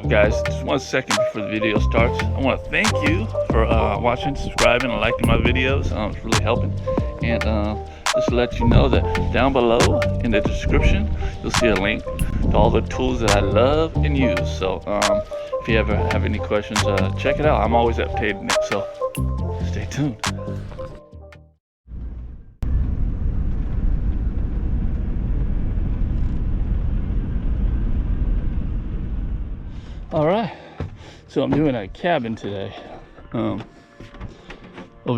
Guys, just 1 second before the video starts, I want to thank you for watching, subscribing, and liking my videos. It's really helping. And just to let you know that down below in the description, you'll see a link to all the tools that I love and use. So if you ever have any questions, check it out. I'm always updating it, so stay tuned. All right, so I'm doing a cabin today over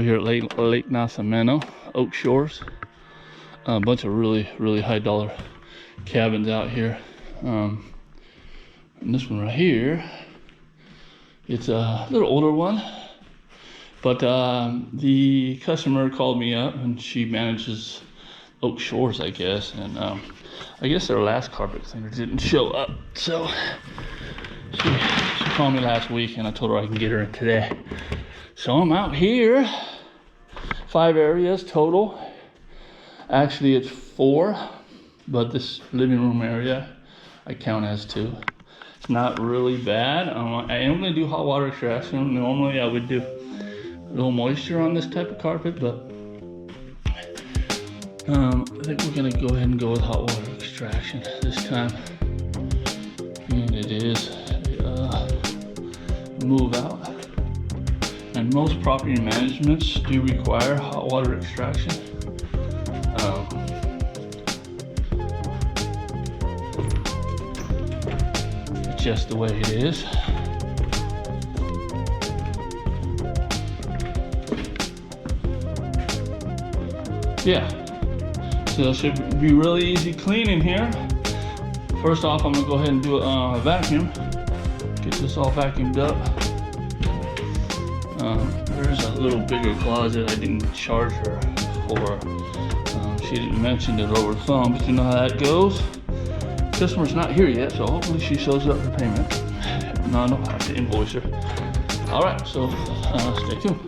here at Lake Nacimiento, Oak Shores. A bunch of really high dollar cabins out here. And this one right here, it's a little older one, but the customer called me up and she manages Oak Shores, I guess, and I guess their last carpet cleaner didn't show up, so she called me last week and I told her I can get her in today. So I'm out here, 5 areas total. Actually it's 4, but this living room area I count as 2. It's not really bad. I am gonna do hot water extraction. Normally I would do a little moisture on this type of carpet, but I think we're gonna go ahead and go with hot water extraction this time. And it is move out, and most property managements do require hot water extraction. It's just the way it is. Yeah, so it should be really easy cleaning here. First off, I'm gonna go ahead and do a vacuum. Get this all vacuumed up. There's a little bigger closet I didn't charge her for. She didn't mention it over the phone, but you know how that goes. Customer's not here yet, so hopefully she shows up for payment. No, I don't have to invoice her. All right, so stay tuned.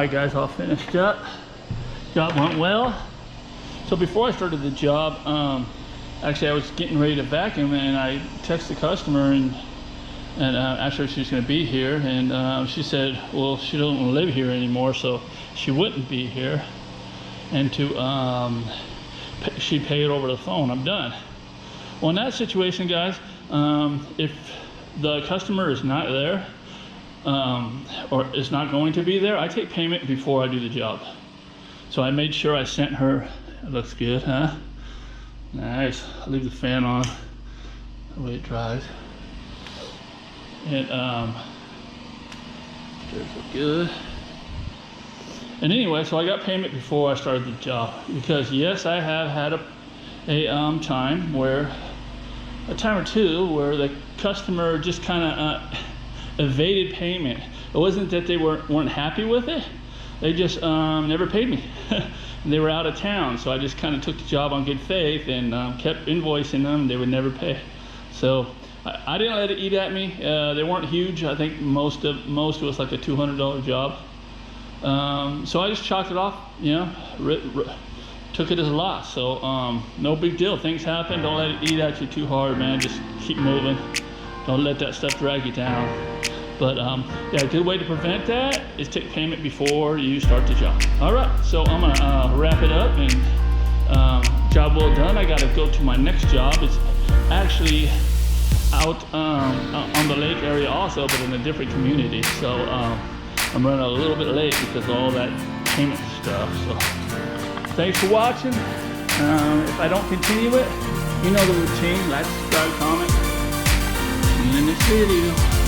Alright guys, all finished up. Job went well. So before I started the job, actually I was getting ready to vacuum, and I texted the customer and asked her if she was going to be here, and she said, well, she doesn't live here anymore, so she wouldn't be here, and she'd pay it over the phone. I'm done. Well, in that situation, guys, if the customer is not there, or is not going to be there, I take payment before I do the job. So I made sure I sent her. It looks good, huh? Nice. I'll leave the fan on the way it dries. And there's look good. And anyway, so I got payment before I started the job, because yes, I have had a time or two where the customer just kind of evaded payment. It wasn't that they weren't happy with it, they just never paid me. They were out of town, so I just kind of took the job on good faith and kept invoicing them. They would never pay. So I didn't let it eat at me. They weren't huge. I think most was like a $200 job. So I just chalked it off, you know, took it as a loss. So no big deal. Things happen. Don't let it eat at you too hard, man. Just keep moving. Don't let that stuff drag you down. But yeah, a good way to prevent that is take payment before you start the job. All right, so I'm gonna wrap it up, and job well done. I gotta go to my next job. It's actually out on the lake area also, but in a different community. So I'm running a little bit late because of all that payment stuff. So thanks for watching. If I don't continue it, you know the routine. Like, subscribe, comment. See you in the next video.